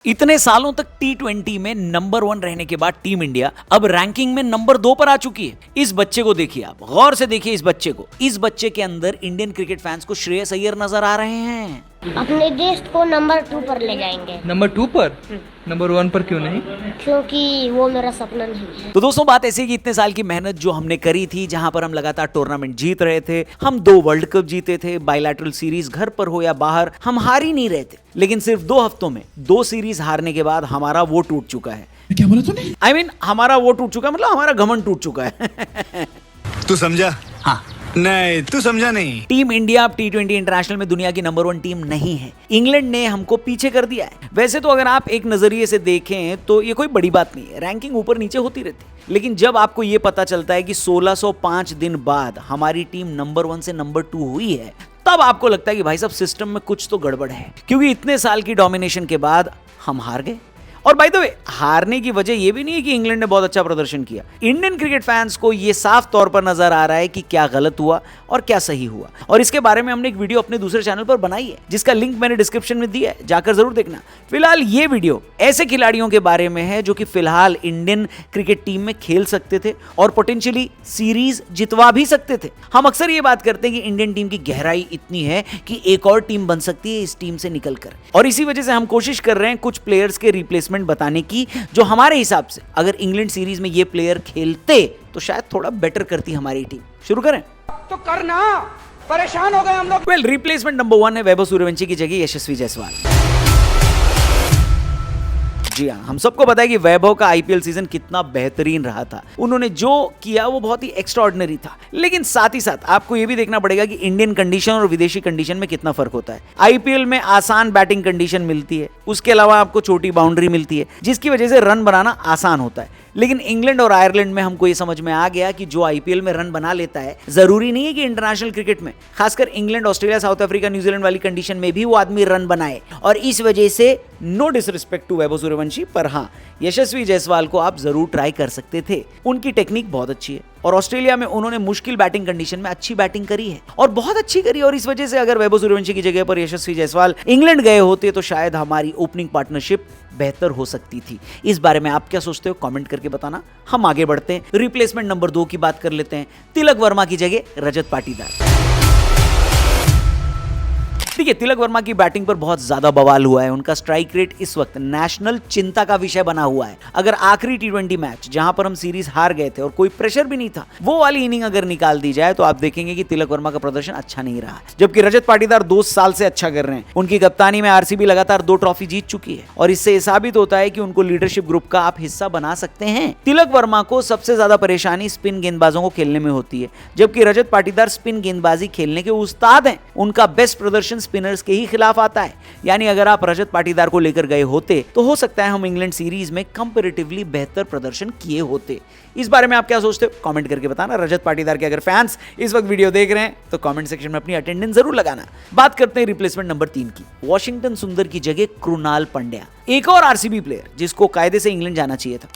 इतने सालों तक टी20 में नंबर 1 रहने के बाद टीम इंडिया अब रैंकिंग में नंबर 2 पर आ चुकी है। इस बच्चे को देखिए, आप गौर से देखिए इस बच्चे को। इस बच्चे के अंदर इंडियन क्रिकेट फैंस को श्रेयस अय्यर नजर आ रहे हैं। अपने देश को नंबर 2 पर ले जाएंगे। नंबर 2 पर? नंबर 1 पर क्यों नहीं? क्योंकि वो मेरा सपना नहीं है। तो दोस्तों, बात ऐसी है कि इतने साल की मेहनत जो हमने करी थी, जहां पर हम लगातार टूर्नामेंट जीत रहे थे, हम 2 वर्ल्ड कप जीते थे, बायलैटरल सीरीज घर पर हो या बाहर, हम हार ही नहीं रहे थे। लेकिन सिर्फ 2 हफ्तों में 2 सीरीज हारने के बाद हमारा वो टूट चुका है। क्या बोला तूने? I mean, हमारा वो टूट चुका है, मतलब हमारा घमंड टूट चुका है। तू समझा? हाँ। नहीं, तू समझा नहीं। टीम इंडिया अब टी20 इंटरनेशनल में दुनिया की नंबर 1 टीम नहीं है। इंग्लैंड ने हमको पीछे कर दिया है। वैसे तो अगर आप एक नजरिए से देखें तो ये कोई बड़ी बात नहीं है, रैंकिंग ऊपर नीचे होती रहती है। लेकिन जब आपको ये पता चलता है कि 1605 दिन बाद हमारी टीम नंबर 1 से नंबर 2 हुई है, तब आपको लगता है कि भाई साहब सिस्टम में कुछ तो गड़बड़ है, क्योंकि इतने साल की डोमिनेशन के बाद हम हार गए। और बाय द वे, हारने की वजह यह भी नहीं है कि इंग्लैंड ने बहुत अच्छा प्रदर्शन किया। इंडियन क्रिकेट फैंस को यह साफ तौर पर नजर आ रहा है कि क्या गलत हुआ और क्या सही हुआ, और इसके बारे में हमने एक वीडियो अपने दूसरे चैनल पर बनाई है, जिसका लिंक मैंने डिस्क्रिप्शन में दिया है, जाकर जरूर देखना। फिलहाल ये वीडियो ऐसे खिलाड़ियों के बारे में है जो कि फिलहाल इंडियन क्रिकेट टीम में खेल सकते थे और पोटेंशियली सीरीज जितवा भी सकते थे। हम अक्सर ये बात करते हैं कि इंडियन टीम की गहराई इतनी है कि एक और टीम बन सकती है इस टीम से निकलकर, और इसी वजह से हम कोशिश कर रहे हैं कुछ प्लेयर्स के रिप्लेसमेंट बताने की, जो हमारे हिसाब से अगर इंग्लैंड सीरीज में ये प्लेयर खेलते तो शायद थोड़ा बेटर करती हमारी टीम। शुरू करें तो करना, परेशान हो गए हम लोग। वेल, रिप्लेसमेंट नंबर 1 है वैभव सूर्यवंशी की जगह यशस्वी जायसवाल। जी हाँ, हम सबको पता है कि वैभव का आईपीएल सीजन कितना बेहतरीन रहा था। उन्होंने जो किया वो बहुत ही एक्स्ट्राऑर्डिनरी था। लेकिन साथ ही साथ आपको ये भी देखना पड़ेगा कि इंडियन कंडीशन और विदेशी कंडीशन में कितना फर्क होता है। आईपीएल में आसान बैटिंग कंडीशन मिलती है, उसके अलावा आपको छोटी बाउंड्री मिलती है, जिसकी वजह से रन बनाना आसान होता है। लेकिन इंग्लैंड और आयरलैंड में हमको ये समझ में आ गया कि जो आईपीएल में रन बना लेता है, जरूरी नहीं है कि इंटरनेशनल क्रिकेट में, खासकर England, Australia, south Africa, New Zealand वाली कंडीशन में भी वो आदमी रन बनाए। और इस वजह से no disrespect to Vaibhav Suryavanshi, पर हाँ, यशस्वी जायसवाल को आप जरूर ट्राई कर सकते थे। उनकी टेक्निक बहुत अच्छी है और ऑस्ट्रेलिया में उन्होंने मुश्किल बैटिंग कंडीशन में अच्छी बैटिंग करी है और बहुत अच्छी करी, और इस वजह से अगर वैभव सूर्यवंशी की जगह पर यशस्वी जायसवाल इंग्लैंड गए होते तो शायद हमारी ओपनिंग पार्टनरशिप बेहतर हो सकती थी। इस बारे में आप क्या सोचते हो, कमेंट करके बताना। हम आगे बढ़ते हैं, रिप्लेसमेंट नंबर 2 की बात कर लेते हैं। तिलक वर्मा की जगह रजत पाटीदार। देखिए, तिलक वर्मा की बैटिंग पर बहुत ज्यादा बवाल हुआ है। उनका स्ट्राइक रेट इस वक्त नेशनल चिंता का विषय बना हुआ है। अगर आखिरी टी20 मैच जहां पर हम सीरीज हार गए थे और कोई प्रेशर भी नहीं था, वो वाली इनिंग अगर निकाल दी जाए तो आप देखेंगे कि तिलक वर्मा का प्रदर्शन अच्छा नहीं रहा। जबकि रजत पाटीदार 2 साल से अच्छा कर रहे हैं। उनकी कप्तानी में आरसीबी लगातार 2 ट्रॉफी जीत चुकी है और इससे यह साबित होता है कि उनको लीडरशिप ग्रुप का आप हिस्सा बना सकते हैं। तिलक वर्मा को सबसे ज्यादा परेशानी स्पिन गेंदबाजों को खेलने में होती है, जबकि रजत पाटीदार स्पिन गेंदबाजी खेलने के उस्ताद हैं। उनका बेस्ट प्रदर्शन स्पिनर्स के ही खिलाफ आता है। यानी अगर आप रजत पाटीदार को लेकर गए होते तो हो सकता है हम इंग्लैंड सीरीज में कंपैरेटिवली बेहतर प्रदर्शन किए होते। इस बारे में आप क्या सोचते हो, कमेंट करके बताना। रजत पाटीदार के अगर फैंस इस वक्त वीडियो देख रहे हैं तो कमेंट सेक्शन में अपनी अटेंडेंस जरूर लगाना। बात करते हैं रिप्लेसमेंट नंबर 3 की। वॉशिंगटन सुंदर की जगह कृणाल पंड्या, एक और आरसीबी प्लेयर जिसको कायदे से इंग्लैंड जाना चाहिए था,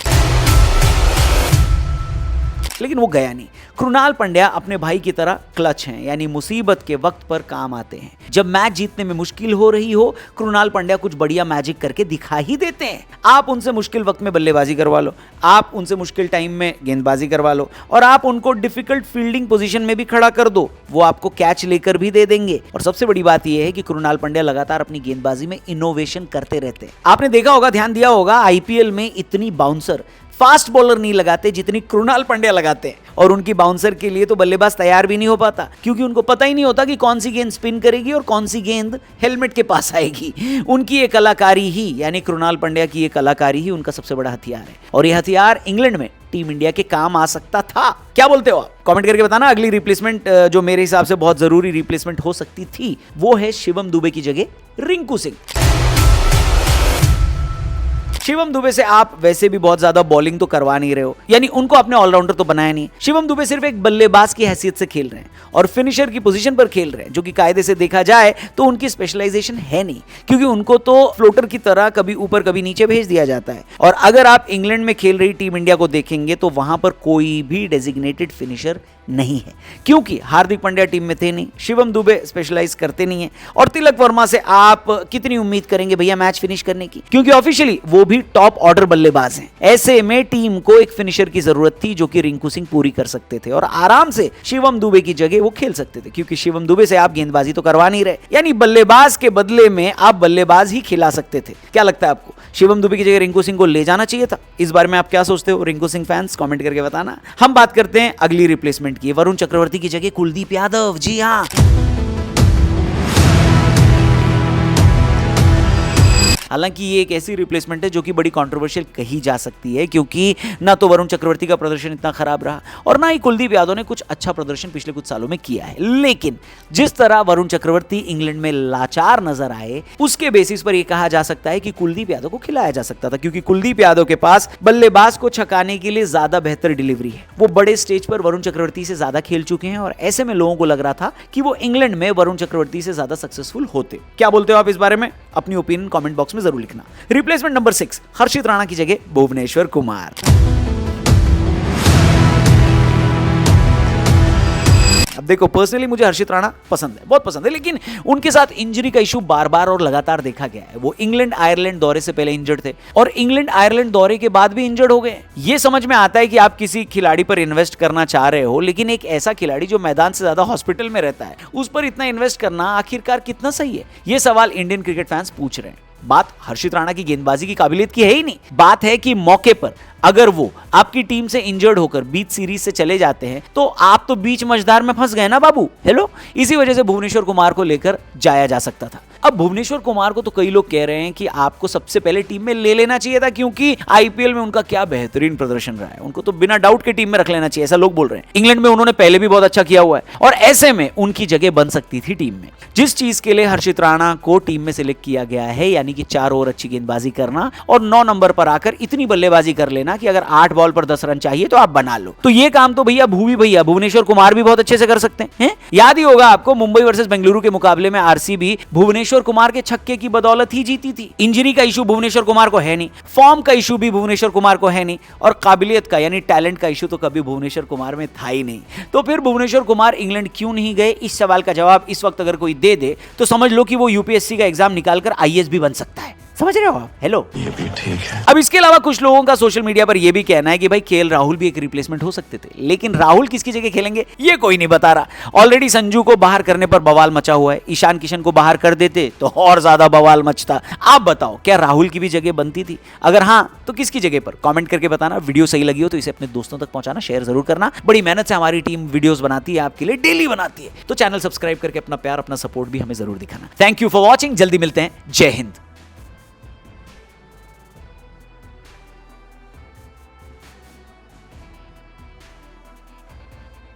लेकिन वो गया नहीं। कृणाल पंड्या अपने भाई की तरह क्लच हैं, यानी मुसीबत के वक्त पर काम आते हैं। जब मैच जीतने में मुश्किल हो रही हो, कृणाल पंड्या कुछ बढ़िया मैजिक करके दिखा ही देते हैं। आप उनसे मुश्किल वक्त में बल्लेबाजी करवा लो, आप उनसे मुश्किल टाइम में गेंदबाजी करवा लो, और आप उनको डिफिकल्ट फील्डिंग पोजीशन में भी खड़ा कर दो, वो आपको कैच लेकर भी दे देंगे। और सबसे बड़ी बात यह है कि कृणाल पंड्या लगातार अपनी गेंदबाजी में इनोवेशन करते रहते हैं। आपने देखा होगा, ध्यान दिया होगा, आईपीएल में इतनी बाउंसर फास्ट बॉलर नहीं लगाते जितनी कृणाल पंड्या लगाते हैं, और उनकी बाउंसर के लिए तो बल्लेबाज तैयार भी नहीं हो पाता, क्योंकि उनको पता ही नहीं होता कि कौन सी गेंद स्पिन करेगी और कौन सी गेंद हेलमेट के पास आएगी। उनकी ये कलाकारी ही, यानी कृणाल पंड्या की ये कलाकारी ही उनका सबसे बड़ा हथियार है, और ये हथियार इंग्लैंड में टीम इंडिया के काम आ सकता था। क्या बोलते हो आप, कमेंट करके बताना। अगली रिप्लेसमेंट जो मेरे हिसाब से बहुत जरूरी रिप्लेसमेंट हो सकती थी, वो है शिवम दुबे की जगह रिंकू सिंह। शिवम दुबे से आप वैसे भी बहुत ज्यादा बॉलिंग तो करवा नहीं रहे हो, यानी उनको आपने ऑलराउंडर तो बनाया नहीं। शिवम दुबे सिर्फ एक बल्लेबाज की हैसियत से खेल रहे हैं और फिनिशर की पोजीशन पर खेल रहे हैं, जो कि कायदे से देखा जाए तो उनकी स्पेशलाइजेशन है नहीं, क्योंकि उनको तो फ्लोटर की तरह कभी ऊपर कभी नीचे भेज दिया जाता है। और अगर आप इंग्लैंड में खेल रही टीम इंडिया को देखेंगे तो वहां पर कोई भी डेजिग्नेटेड फिनिशर नहीं है, क्योंकि हार्दिक पांड्या टीम में थे नहीं, शिवम दुबे स्पेशलाइज करते नहीं है, और तिलक वर्मा से आप कितनी उम्मीद करेंगे भैया मैच फिनिश करने की, क्योंकि ऑफिशियली वो भी टॉप ऑर्डर बल्लेबाज हैं। ऐसे में टीम को एक फिनिशर की जरूरत थी जो कि रिंकू सिंह पूरी कर सकते थे और आराम से शिवम दुबे की जगह वो खेल सकते थे, क्योंकि शिवम दुबे से आप गेंदबाजी तो करवा नहीं रहे, यानी बल्लेबाज के बदले में आप बल्लेबाज ही खिला सकते थे। क्या लगता है आपको, शिवम दुबे की जगह रिंकू सिंह को ले जाना चाहिए था? इस बारे में आप क्या सोचते हो रिंकू सिंह फैंस, कमेंट करके बताना। हम बात करते हैं अगली रिप्लेसमेंट की, वरुण चक्रवर्ती की जगह कुलदीप यादव। जी हाँ, हालांकि ये एक ऐसी रिप्लेसमेंट है जो कि बड़ी कंट्रोवर्शियल कही जा सकती है, क्योंकि ना तो वरुण चक्रवर्ती का प्रदर्शन इतना खराब रहा और ना ही कुलदीप यादव ने कुछ अच्छा प्रदर्शन पिछले कुछ सालों में किया है। लेकिन जिस तरह वरुण चक्रवर्ती इंग्लैंड में लाचार नजर आए, उसके बेसिस पर यह कहा जा सकता है कि कुलदीप यादव को खिलाया जा सकता था, क्योंकि कुलदीप यादव के पास बल्लेबाज को छकाने के लिए ज्यादा बेहतर डिलीवरी है। वो बड़े स्टेज पर वरुण चक्रवर्ती से ज्यादा खेल चुके हैं और ऐसे में लोगों को लग रहा था कि वो इंग्लैंड में वरुण चक्रवर्ती से ज्यादा सक्सेसफुल होते। क्या बोलते हो आप इस बारे में? अपनी ओपिनियन कमेंट बॉक्स में जरूर लिखना। रिप्लेसमेंट नंबर 6, हर्षित राणा की जगह भुवनेश्वर कुमार। अब देखो, पर्सनली मुझे हर्षित राणा पसंद है, बहुत पसंद है, लेकिन उनके साथ इंजरी का इशू बार बार और लगातार देखा गया है। वो इंग्लैंड आयरलैंड दौरे से पहले इंजर्ड थे और इंग्लैंड आयरलैंड दौरे के बाद भी इंजर्ड हो गए। ये समझ में आता है कि आप किसी खिलाड़ी पर इन्वेस्ट करना चाह रहे हो, लेकिन एक ऐसा खिलाड़ी जो मैदान से ज्यादा हॉस्पिटल में रहता है, उस पर इतना इन्वेस्ट करना आखिरकार कितना सही है? ये सवाल इंडियन क्रिकेट फैंस पूछ रहे हैं। बात हर्षित राणा की गेंदबाजी की काबिलियत की है ही नहीं, बात है कि मौके पर अगर वो आपकी टीम से इंजर्ड होकर बीच सीरीज से चले जाते हैं तो आप तो बीच मझधार में फंस गए ना बाबू। हेलो, इसी वजह से भुवनेश्वर कुमार को लेकर जाया जा सकता था। अब भुवनेश्वर कुमार को तो कई लोग कह रहे हैं कि आपको सबसे पहले टीम में ले लेना चाहिए था, क्योंकि आईपीएल में उनका क्या बेहतरीन प्रदर्शन रहा है, उनको तो बिना डाउट के टीम में रख लेना चाहिए, ऐसा लोग बोल रहे हैं। इंग्लैंड में उन्होंने पहले भी बहुत अच्छा किया हुआ है और ऐसे में उनकी जगह बन सकती थी टीम में। जिस चीज के लिए हर्षित राणा को टीम में सिलेक्ट किया गया है, यानी कि 4 ओवर अच्छी गेंदबाजी करना और 9 नंबर पर आकर इतनी बल्लेबाजी कर लेना कि अगर 8 बॉल पर 10 रन चाहिए तो आप बना लो, तो ये काम तो भैया भुवनेश्वर कुमार भी बहुत अच्छे से कर सकते हैं। याद ही होगा आपको, मुंबई वर्सेस बेंगलुरु के मुकाबले में आरसीबी भुवनेश्वर कुमार के छक्के की बदौलत ही जीती थी। इंजरी का इशू भुवनेश्वर कुमार को है नहीं, फॉर्म का इशू भी भुवनेश्वर कुमार को है नहीं, और काबिलियत का यानी टैलेंट का इशू तो कभी भुवनेश्वर कुमार में था ही नहीं। तो फिर भुवनेश्वर कुमार इंग्लैंड क्यों नहीं गए, इस सवाल का जवाब इस वक्त अगर कोई दे दे तो समझ लो कि वो यूपीएससी का एग्जाम निकालकर आईएएस भी बन सकता है। समझ रहे हो आप? हेलो, ये भी ठीक है। अब इसके अलावा कुछ लोगों का सोशल मीडिया पर यह भी कहना है कि भाई केएल राहुल भी एक रिप्लेसमेंट हो सकते थे, लेकिन राहुल किसकी जगह खेलेंगे ये कोई नहीं बता रहा। ऑलरेडी संजू को बाहर करने पर बवाल मचा हुआ है, ईशान किशन को बाहर कर देते तो और ज्यादा बवाल मचता। आप बताओ, क्या राहुल की भी जगह बनती थी? अगर हाँ तो किसकी जगह पर? कमेंट करके बताना। वीडियो सही लगी हो तो इसे अपने दोस्तों तक पहुंचाना, शेयर जरूर करना। बड़ी मेहनत से हमारी टीम वीडियोस बनाती है, आपके लिए डेली बनाती है, तो चैनल सब्सक्राइब करके अपना प्यार, अपना सपोर्ट भी हमें जरूर दिखाना। थैंक यू फॉर वॉचिंग, जल्दी मिलते हैं। जय हिंद।